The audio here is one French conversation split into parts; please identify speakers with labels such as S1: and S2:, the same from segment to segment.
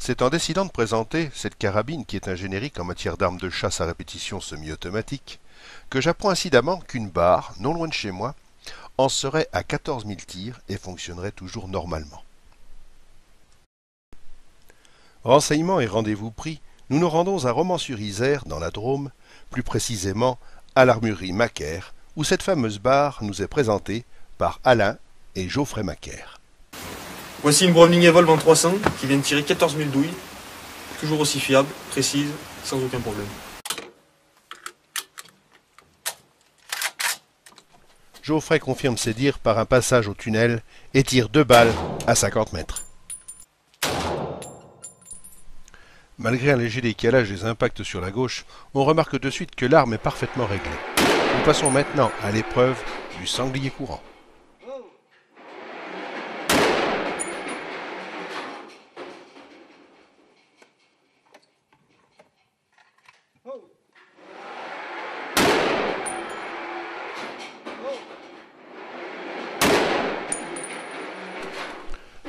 S1: C'est en décidant de présenter cette carabine qui est un générique en matière d'armes de chasse à répétition semi-automatique que j'apprends incidemment qu'une barre, non loin de chez moi, en serait à 14 000 tirs et fonctionnerait toujours normalement. Renseignements et rendez-vous pris, nous nous rendons à Romans-sur-Isère, dans la Drôme, plus précisément à l'armurerie Macaire, où cette fameuse barre nous est présentée par Alain et Geoffrey Macaire.
S2: Voici une Browning Evolve en 300 qui vient de tirer 14 000 douilles, toujours aussi fiable, précise, sans aucun problème.
S1: Geoffrey confirme ses dires par un passage au tunnel et tire 2 balles à 50 mètres. Malgré un léger décalage des impacts sur la gauche, on remarque de suite que l'arme est parfaitement réglée. Nous passons maintenant à l'épreuve du sanglier courant.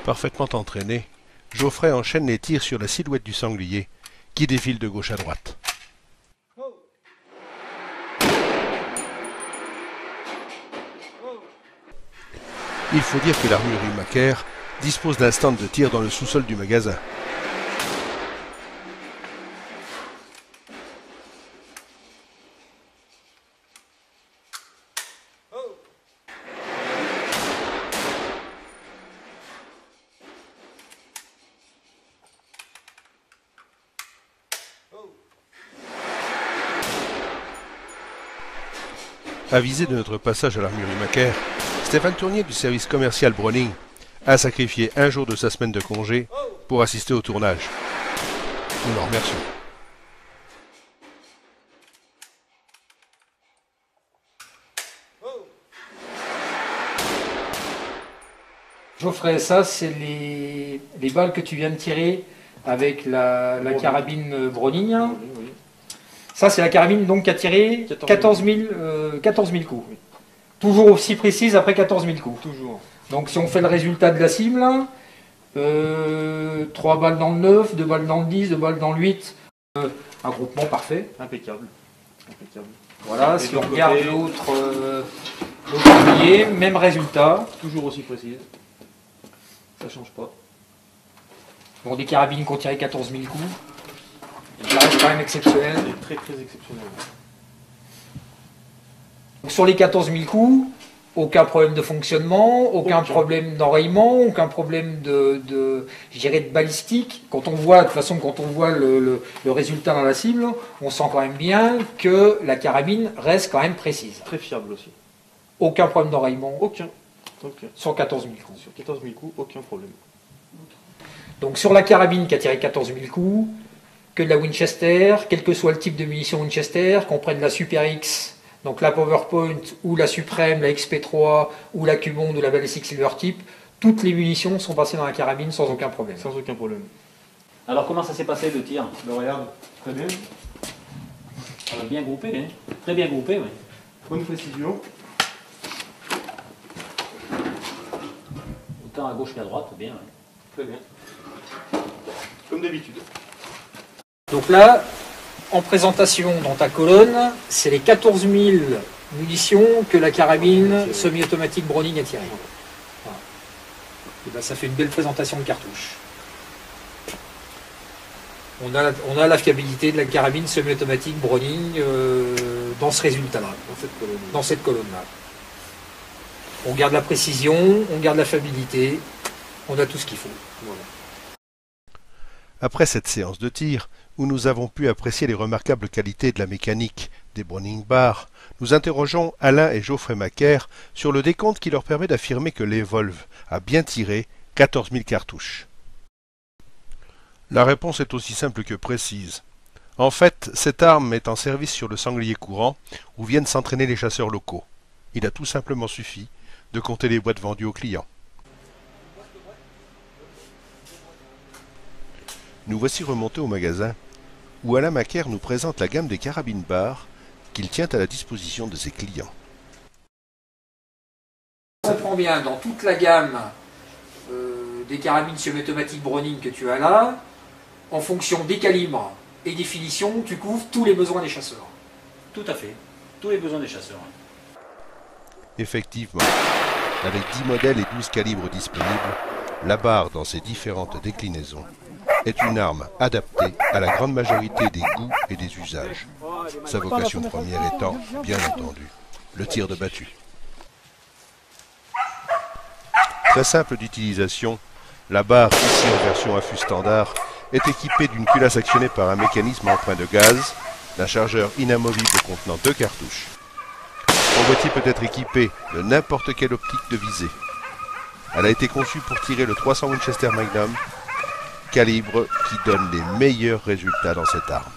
S1: Parfaitement entraîné, Geoffrey enchaîne les tirs sur la silhouette du sanglier, qui défile de gauche à droite. Il faut dire que l'armurerie Macaire dispose d'un stand de tir dans le sous-sol du magasin. Avisé de notre passage à l'armurerie Macaire, Stéphane Tournier du service commercial Browning a sacrifié un jour de sa semaine de congé pour assister au tournage. Nous l'en remercions.
S3: Geoffrey, ça c'est les balles que tu viens de tirer avec la carabine Browning.
S2: Oui.
S3: Ça c'est la carabine donc qui a tiré 14 000 coups.
S2: Oui.
S3: Toujours aussi précise après 14 000 coups.
S2: Toujours.
S3: Donc si on fait le résultat de la cible, 3 balles dans le 9, 2 balles dans le 10, 2 balles dans le 8, un groupement parfait.
S2: Impeccable. Impeccable.
S3: Voilà,
S2: Et
S3: si
S2: de
S3: on
S2: l'autre
S3: regarde
S2: côté,
S3: l'autre billet, même résultat.
S2: toujours aussi précise. Ça change pas.
S3: Bon, des carabines qui ont tiré 14 000 coups, ça reste quand même exceptionnel.
S2: C'est très très exceptionnel.
S3: Donc, sur les 14 000 coups, aucun problème de fonctionnement, aucun problème d'enrayement, aucun problème je dirais de balistique. Quand on voit, de toute façon, quand on voit le résultat dans la cible, on sent quand même bien que la carabine reste quand même précise.
S2: Très fiable aussi.
S3: Aucun problème d'enrayement
S2: Aucun.
S3: sur 14 000 coups.
S2: Sur 14 000 coups, aucun problème.
S3: Donc sur la carabine qui a tiré 14 000 coups, que de la Winchester, quel que soit le type de munition Winchester, qu'on prenne la Super X, donc la PowerPoint, ou la Supreme, la XP3, ou la Cubond, ou la Ballistic Silvertip, toutes les munitions sont passées dans la carabine sans aucun problème.
S2: Sans aucun problème.
S4: Alors comment ça s'est passé le tir?
S2: Ben regarde, très bien.
S4: Bien groupé, hein? Très bien groupé, oui.
S2: Bonne précision.
S4: Autant à gauche qu'à droite, bien. Ouais.
S2: Très bien. Comme d'habitude.
S3: Donc là, en présentation dans ta colonne, c'est les 14 000 munitions que la carabine semi-automatique Browning a tirées. Voilà. Et ben, ça fait une belle présentation de cartouche. On a la fiabilité de la carabine semi-automatique Browning dans ce résultat-là, dans cette colonne-là. On garde la précision, on garde la fiabilité, on a tout ce qu'il faut. Voilà.
S1: Après cette séance de tir, où nous avons pu apprécier les remarquables qualités de la mécanique des Browning Bars, nous interrogeons Alain et Geoffrey Macaire sur le décompte qui leur permet d'affirmer que l'Evolve a bien tiré 14 000 cartouches. La réponse est aussi simple que précise. En fait, cette arme est en service sur le sanglier courant, où viennent s'entraîner les chasseurs locaux. Il a tout simplement suffi de compter les boîtes vendues aux clients. Nous voici remontés au magasin, où Alain Macaire nous présente la gamme des carabines Bar qu'il tient à la disposition de ses clients.
S3: On comprend bien dans toute la gamme des carabines semi-automatiques Browning que tu as là, en fonction des calibres et des finitions, tu couvres tous les besoins des chasseurs.
S4: Tout à fait. Tous les besoins des chasseurs.
S1: Effectivement, avec 10 modèles et 12 calibres disponibles, la barre dans ses différentes déclinaisons est une arme adaptée à la grande majorité des goûts et des usages. Sa vocation première étant, bien entendu, le tir de battue. Très simple d'utilisation, la barre, ici en version affût standard, est équipée d'une culasse actionnée par un mécanisme emprunt de gaz, d'un chargeur inamovible contenant 2 cartouches. Son boîtier peut être équipé de n'importe quelle optique de visée. Elle a été conçue pour tirer le 300 Winchester Magnum, calibre qui donne les meilleurs résultats dans cette arme.